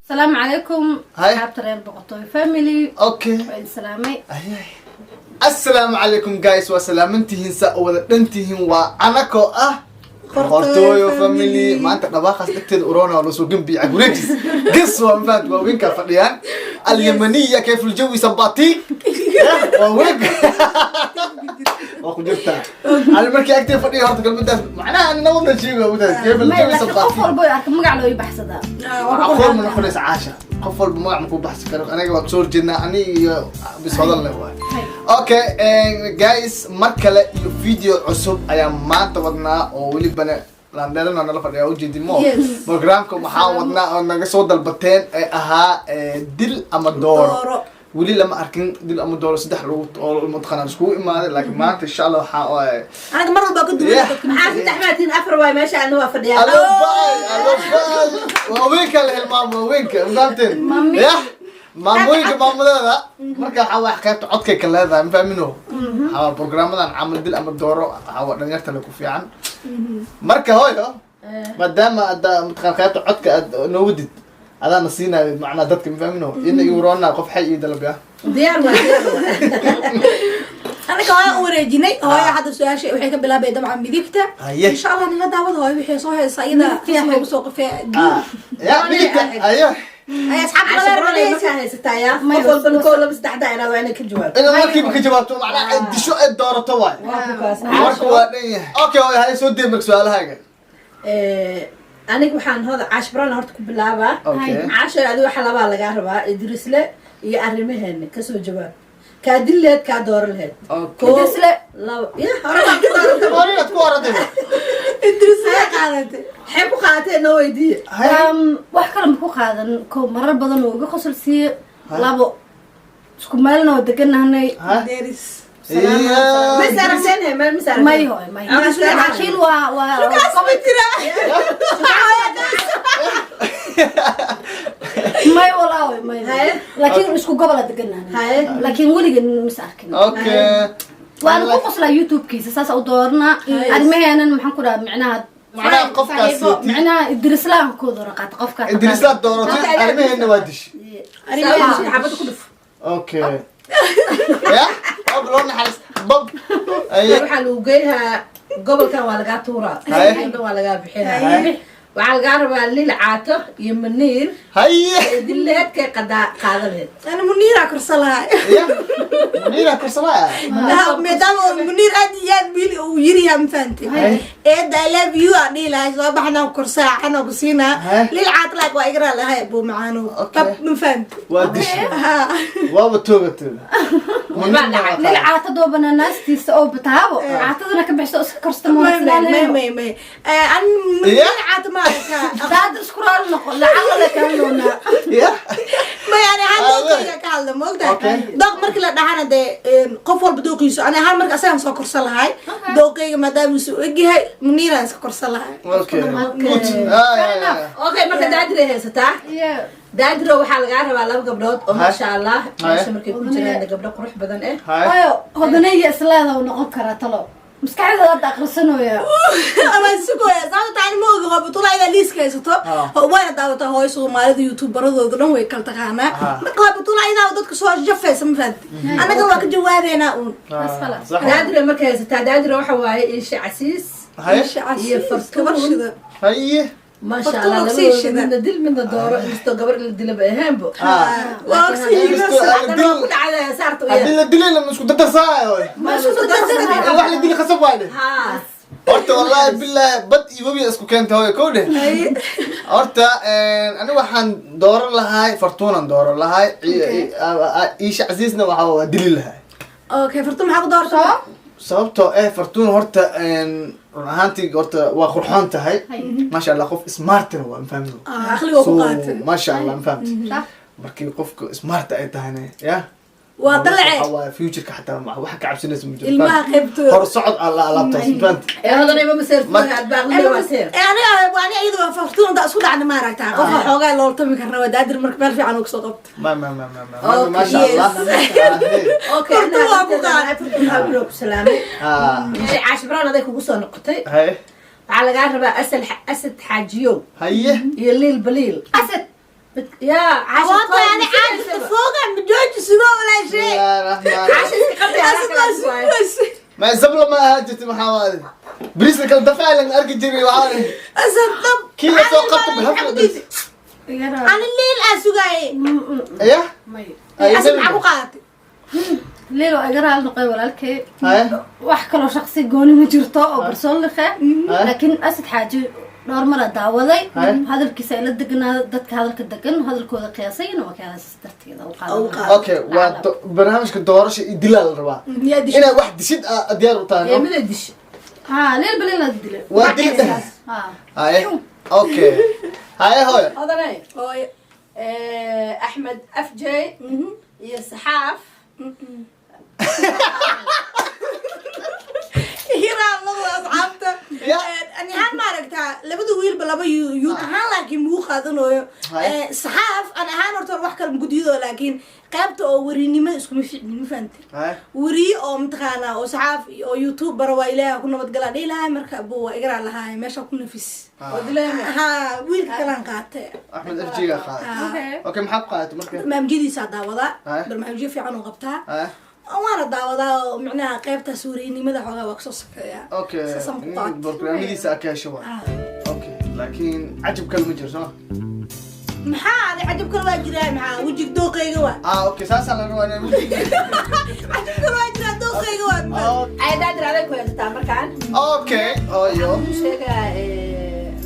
السلام عليكم حابة ريال بقطوي فاميلي اوكي سلامي السلام عليكم جايز وسلامتين سأولا دنتين وعناكو قرطويو فاميلي ما انت نباخس اكتد اورونا ولا سوقين بيع قريجس قصوا مفاد ووينكا فديان اليمنية كيف الجو سباتي ووينك واخو جبتها على مركي اكتب فدي هورتا كلمة معناها ان نوضنا شيء كيف الجو سباتي قفل بوي ارك مقع لو يبحث هذا اقول من خلص عاشا قفل بمقع مكو بحث كانوا انا قبل صور جنا اني بس هذا اللي هو اوكي جايز مركله فيديو عصب ايا ما تودنا ولي بنا لاندلنا نلا فديا وجدي مو برنامجكم waxaa wadnaa oo naga soo dalbateen ay ahaa dil ama dooro wali lama arkin dil ama dooro saddex lagu oo mudqana isku imaaday laakiin maanta insha Allah waxa anaga mar walba ka duulay maxaa saddex maatin afar way meesha anu waa fadhiyaa alo baay waa weeka ilmaamo weeka ugaanteen ya maamoyinka maamadada marka waxa wax qaybta codkay ka leedahay ma fahmino waxa barnaamijdan amal dil ama dooro waxa dhalinyarta la ku fiican marka hooyo maadaama aad qaybta codka aad noo wadid adana siinay macna dadka ma fahmino in yuurona qof xay ii dalbaya diyaar waa anaga waa wareejinay hooyo hadda su'aasha waxay ka bilaabay dabcan midigta insha Allah nila daawad hooyo wixii soo haysa iyada fiican ugu soo qofay ya midigta ayo ay asxaab kale ma haysataa ya qofol balko laba saddex daayna waa inay ka jawaabto ina markiiba ka jawaabto macna ay disho ay doorato waay marka waa dhan yahay okay hooyo hay soo deemir su'aalahaaga aniga waxaan hooda caashbraan horta ku bilaabaa caasha adiga waxa laba laga rabaa idrisle iyo arimaheena ka soo jawaab ka dileed ka door leed idrisle laba ya hore hore ku horaday idrisle qaadate xeeb ku qaatay noo weydiye wax kale ma ku qaadan ko marar badan oo uga qosolsiye labo isku meelna oo deganaanay deris مسار سنة ما مسار ما هو ما هو عشان ما والله ما لكن مش قبل دقنا لكن ولي مساركين اوكي وانا قصص لا يوتيوب كيس اساس او دورنا ارمهنا maxaan ku raa macnaha qofkaas macnaha idris laan ku doraqat qofka idris la dooratay armehena waa dish armehena xabad ku dhuf okay ya أبلون حس بب أيه وحلو جيها قبل كان ولا قاعد تورا هاي ولا قاعد بحيرها وعلى القارب اللي العاطة يمنير هاي دلت كقدا قادرت أنا منيرة كرسلها يا منيرة كرسلها لا مدام منير أدي يد بيل ويريها مفنتي إيه ده لا بيو أدي لا صباح أنا كرسها أنا بسينا للعاطة لك وإقرأ لها يبو معانو طب مفنت وادش وابتوبت للعاطة دوبنا الناس تيسأو بتهاو عاطتنا كبحث كرست ما أنا منير عاطة ما داد سكرال نقول لعل كان لونا ما يعني هذا كله موجود دوق مركل دحنا ده قفل بدوقيسو أنا هان مركل أساسا سو كرسلها دوقي مدام يسو إجي منيرة سو كرسلها اوكي اوكي مركل دادري هي ستا دادري waxaa laga rabaa laba gabdhood oo ma sha Allah meesha markay ku jiraan gabdho qurux badan ayo hodanaya islaada oo noqon kara talo مسكعدة هذا أخرسنويا أما سكويا زاد تعلم موجود بطلع إذا ليس كيسته هو وين دعوته هاي سو مالد يوتيوب برضو ضلهم ويكل تكانا مقابل بطلع إذا ودك سوى جفة سمفد أنا قلت جوابي أنا بس خلاص دادري مركز دادري روح واي إيش عسيس إيش عسيس كبرشده هي ما شاء الله من الدل من الدور استو قبر الدل بهم بو واكسي انا كنت على صارت وياه الدل لما مش كنت تساي ما شو تدرس واحد الدل خصب واحد ها horta wallahi billahi bad iwabi isku keenta hooyo koode horta aniga waxaan dooran lahay fartuunan dooran lahay iisha casiisna waxa waa dili lahay okay fartuun maxaa ku doortaa sababtoo fartuun horta run ahaantii horta waa qurxoon tahay maasha Allah qof smartna waa fahmino aqliga ku qaatay maasha Allah fahmtay markii qofka smart ay tahayna ya وطلعي هو فيوتشر حتى واحد كعب سنة اسمه جدا الماء خيبته هو صعد على فهمت هذا أنا ما مسير باغلي واسير أنا أيضا فرتون ده أسود عن ما رأيتها قفا حوجا لو طبي كنا ودادر مركب في عنك صوت ما شاء الله أوكي أنا أبوك سلامي عاش بران هذاك وقصة نقطة waxaa lagaa rabaa asad xaajiyo haye iyo liil baliil asad yaa awooda yani caadista fooga majooji sidoo walaa shay cashiska qabdi ما زبلة ما هاجت محمد بريس كان دفع لك أرجع جري وعارف أصدق كيف توقفت بهفلة أنا الليل أسوقي إيه أسمع أبو قاتي ليلو أجرى على النقي ولا الكي هاي وأحكي له شخصي جوني مجرته أو برسول لخه لكن أسد حاجة نورمال دعوضي هذا الكيسة دقنا دتك هذا الكدقن وهذا الكود قياسي إنه كان استرتي كذا وقال أوكي وبرنامج كدورش يدلال الربع أنا واحد شد أديار وطاني يا من الدش ليل بليل الدليل ودي هاي أوكي هاي هاي هذا ناي أحمد أفجي يا سحاف هيرا الله أصحابته أنا هان ما ركتها لبدو ويل بلا يوت هان لكن مو خاذنه صحاف أنا هان أرتور وحكر مجديده لكن قابته أو وريني ما اسمه ما فهمت وري أو متخانة أو صحاف أو يوتيوب برا إلها كنا بتقول لي لا مركب أبوه إقرأ لها ماشى كنا فيس ها ويل كلام قاته أحمد أفجي قاعد أوكي محق قاعد مركب ما مجدي ساعة وضع برمجي في عنو قبتها وانا داودا معناها قيبتها سوريني مدحوها وكسوسك يا اوكي برنامجي ساكا شو اوكي لكن عجب كلمه جرسه maxaa عجب كل waa jiraa maxaa wajig dooqayga waa اوكي ساسا انا وانا عجب كل waa jiraa dooqayga waa ay daad raadin ku haysta markaan اوكي ايو sheega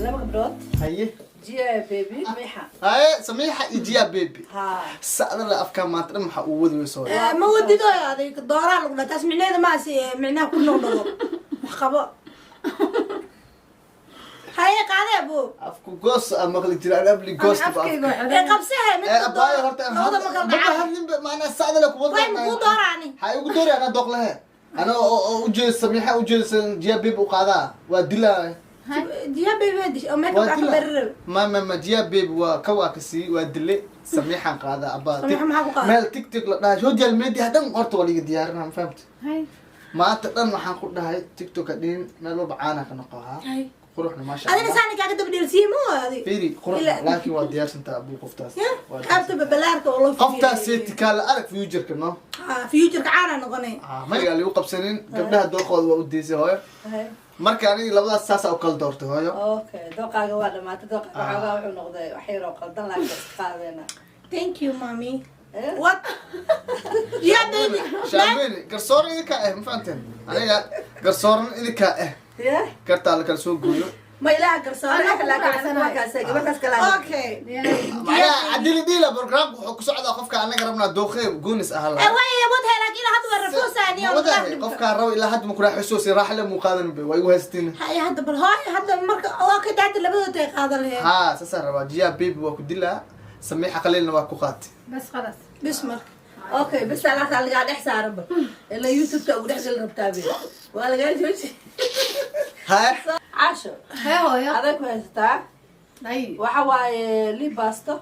laba gabdhood haye jiya baby mixa هاي سميحه يجيا بيبي ها سأدر أفكار ما ترى محا وودي ويسوي ما ودي ده هذيك الدورة اللي قلت معناه ما سي معناه كله نضرب خبا هاي قاعدة أبو أفكو قص أما قلت لي أنا قبل قص قبسها من أباي هرت هذا معنا سأدر لك وضع وين مو دوراني هاي وقدوري أنا دوق لها أنا وجل سميحة وجل جيا بيبي وقاعدة ودلا جيا بيبي أو ما كنت أخبر ما جيا بيبي وكواكسي ودلي سميحة قاعدة أبا سميحة ما حقوقها مال تيك تيك لا شو جل ميدي هذا قرط ولي ديارنا فهمت ما تقدر ما حنقول هاي تيك توك دين مالو بعانا كنقاها قروحنا ما شاء الله أنا ساني قاعدة بدرسي مو هذه فيري قروحنا لكن وديار سنت أبو قفتاس قابت ببلارك والله قفتاس سيتي كلا أرك فيوجر كنا فيوجر كعانا نغني ما قال لي وقف سنين قبلها دوق وديسي هاي markaani labadaas saas oo kala doortay hooyo okay doqaaga waa dhamaatay doqaaga wuxuu noqday wax yar oo qaldan laakiin qaadayna thank you mommy what ya baby shaabini garsoor idinka ma fahanteen aniga garsooran idinka kartaa la kala soo gooyo ما إله قرصان لكن أنا ما كاسة قبل كلام. أوكي. معنا عدلي ديلا برنامج وحكوا على قفك أنا قربنا دوخي وجونس أهلا. وين يبغى لكن هذا الرفوس ثانية. قفك الرو إلى حد مكره حسوسي راح له مقارن بوي هستين. هاي هذا بالهاي هذا مرك أوكي تعرف اللي بدو تقاضى له. ها سسر رواجيا بيبي وكدلا سميح قليل نواقوقات. بس خلاص. بسمك. اوكي بس انا قاعد احسن ربك الا يوتيوب تقول احسن ربتابي ولا قاعد جوجي هاي عاشو هاي هذا كويستا اي waxa waaye li baasto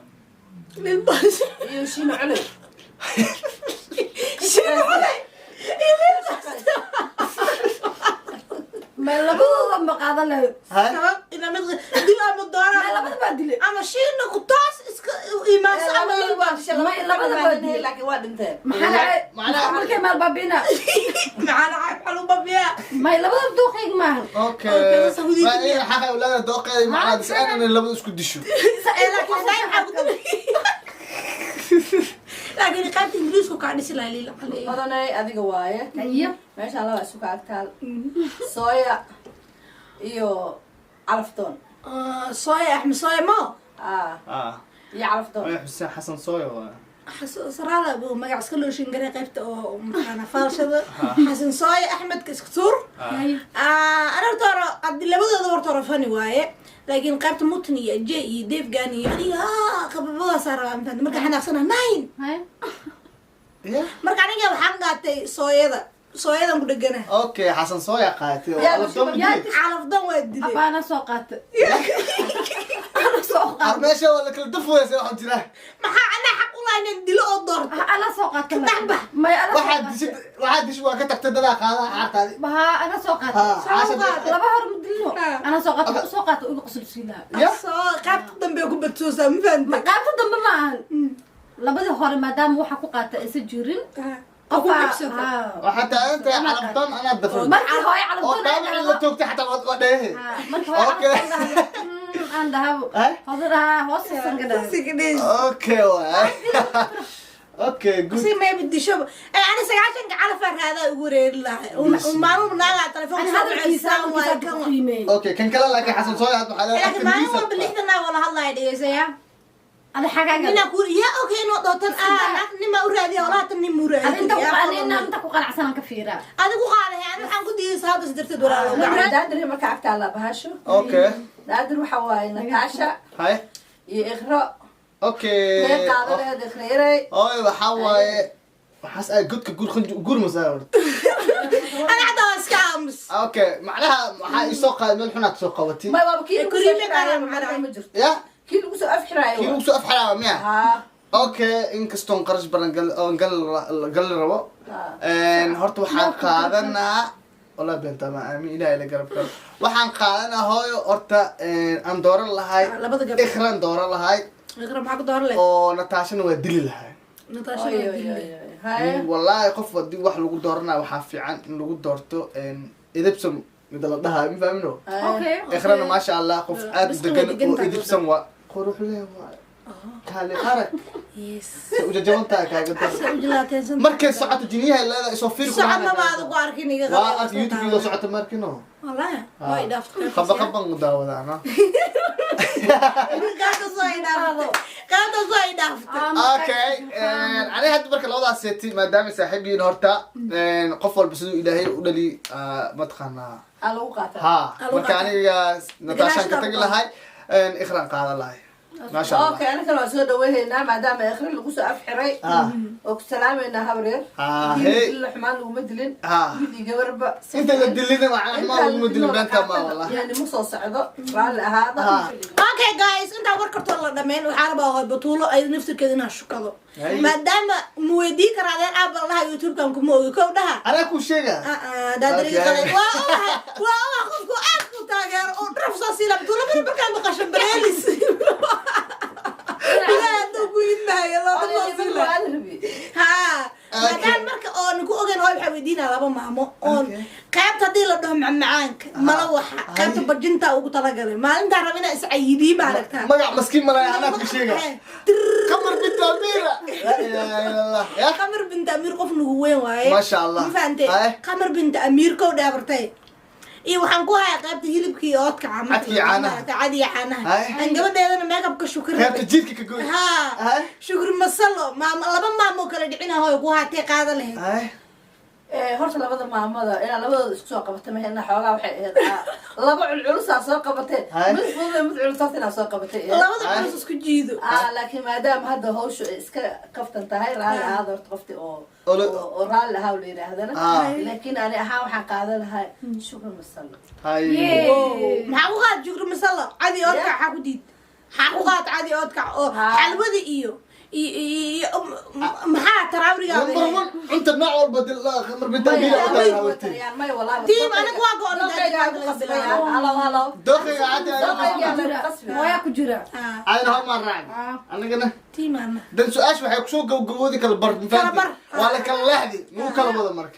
iyo shiin culay ما لبض ما قاعد له هاي إذا مد دلا مدارة ما لبض بدلي أما شيء نقطاس إسك إيمان سامي ما لبض بدلي لكن واد انت معنا عمل كمال بابينا معنا عيب حلو بابيا ما لبض بدوخيك معه اوكي ما ايه حاجه اولاد دوقي معنا بس انا اللي لبس اسكو دشو لكن دايما حقول لكن قاعد إنجليز وقاعد يسلا لي عليه هذا adiga waaye ايوه meesha la isku kaagtaal sooya iyo calaftoon صايا أحمد صايا ما iyo calaftoon ايه حسين حسن صويا صراحة أبو ما قاعد أسكله شنقري قيبت أو أنا فارشة حسن صايا أحمد كسكتور أنا ترى قد اللي بدو دور ترى فني وايه لكن قيبت متنية جي ديف جاني يعني قبل بوا صار مثلا مركا حنا خسنا ناين هاي مركا أنا جاب حنقاتي صايا ده مدقنا اوكي حسن صويا قاعد على فضل ودي أنا سوقت أنا سوقت ماشي ولا كل دفو يا سيدي حمد الله ما أنا حقول inaan dilo oo doorto أنا سوقت كتعبة. ما أنا waxaad dish waa ka tagtay dadaa qaadaha caartaadi بها أنا سوقت لا بهر مدلو أنا سوقت وقصد سيلا soo qaabta dambe ku badsoosaa ma fahamtay ما قابل ضم معهن لبدي هور مدام وحا ku qaata isa jirin Aku cabsata. وحتى انت علبتان انا الدفن markii hooyo oo calabtoon daabici la toogtay xataa waa dheehe markii hooyo Okay. aan dhahaw hodaraha hoostiisan gadhaa Sigidis. okay waay okay good Si may bidisho. Ani sagaashanka calafar hada ugu reeri lahay. Maalmo naaga telefoon أنا soo هذا الكيسان dhacaysan way كيسان kan. qiimey okay kan kale laakiin xasan soo yaad waxaa Laakiin maalin walba lixdan wala hadlay dhigaysaya. أنا حاجة Nina ku ya okay no dootan nima u raadiya wala tan nim u raadiya. أنت ku qanacsan ka fiira Adigu qaaday aan waxaan ku diiday hadda darteed walaalo. daadir marka agtaa la bahasho okay daadir waxa waaye Natasha hay iyo Iqra okay ee qaadadeed Iqreeray ooy waxaa waaye waxaas ay godka guur masaawir Ana hada iska aamus. okay macnaha waxaa isoo qaad meel xunaad soo qabatay ma waa kii Kuriime qaran ma jirto ya kii lagu soo afxiraayo kii ugu soo afxalaa miya ha okay inkastoon qarash badan gal rabo horta waxaan qaadanaa wala beenta ma aamin ilaahay la garab karo waxaan qaadanaa hooyo horta aan dooran lahay Labada gabdhood. ikhran dooran lahay Iqra maxaa ku door leh? oo nataashana waa dili lahay Natasha. hay wallaahi qof hadii wax lagu dooranaa waxaa fiican in lagu doorto idibsan mida la dhahaa ma fahamino okay ikhrana maasha allah qof aad u Bas degan way degan oo tahay. idibsan waa qurux leh waa kaali qarag Yes. ujajabantaa kaaga dar Ujilaateen. markay socoto jiniyaha leedahay isoo fiir ku Socod ma baad ugu arkin iga waa ark youtube video socoto markino Wallahi. Way dhaftay. qaba qaban daawadaana Qaado soo idhaafto. Qaado soo idhaafto. okay ani hadda marka labadaas seeti maadaama saaxiibiin horta qof walba siduu ilaahay u dhali mataqaanaa lagu qaata ha marka aniga nataashaan ka tagi lahay ikhran qaadan lahay maasha allah okay ana kala soo dhaweeynaa maadaama Iqra lagu soo afxiray ha oo ku salaamayna habreer ha hey illa xumaan lagu ma dilin ha midii gabarba inta la dilina waxaan ma ugu dilin beenta ma wallahi yani ma soo socdo raali ahaada Ha. Okay guys, inta war karto la dhameyn waxaa rabaa oo batuulo ay naftirkeeda inaa shukado. Hay. Maadaama muweydii karaadeen aab laha YouTube kan kuma ogi kow dhaha. anaa ku sheega Daadariga Okay. qalay. Waa qofku aad ku taageero oo draf soo siila batuulo markaa maqasho bareelis. Ilaa haduu ku yimaayo loo soo siila. Ha. Maadaama marka oo niku ogeyn hooy waxa weydiinaa laba maamo oo Okay. qaybta hadii la dhaho macmacaanka mala waxa qaybta bajinta ugu talagalay maalinta rabina is cayibii ma aragtaa magac maskiin malay anaa ku sheega qamar binta amira la ilaaha illallah ya qamar binta amiir qof nagu weyn waaye Ma sha Allah. ma fahantay Aye. qamar binta amiir kow dhaabartay iyo waxaan ku hayaa qaybta hilibkii oodka Cadkii caanaha. cadi caanaha Aye. aan gabadheedana meekabka shukri qaybta jiidka ka goy ha Aye. shukri masalo laba maamo kala dhicina hooy ku haatee qaada lahayd ay horta labada maamada inaa labadooda isku soo qabatay mahena xoogaa waxay ahayd laba culculusaa soo qabatay Hay. mid fudud mid culus inaa soo qabatay labada culus isku jiido laakiin maadaama hadda hawshu ay iska kaftan tahay raali ahaada horta qofti oo Olo- oo raali lahaa la yidhaahdana Ah. laakiin ani ahaan waxaan qaadan lahaa shukran masalo hay maxaa ku qaad shukri masalo cadi oodka waxaa ku diid maxaa ku qaad cadi oodka oo Ha. xalwada iyo maxaa taraawriga number 1 inta nooc walba dil qamar binta amira u tahay may walaa Tiim, aniga waa go'an halo halo doqiga cadda hooyaa ku jira ayna hal maar raac anigana tiimaana dan su-aasha waxay kusoo gabgaboodi kala bar Kala bar. waa la kala leexdi muu kala wada marka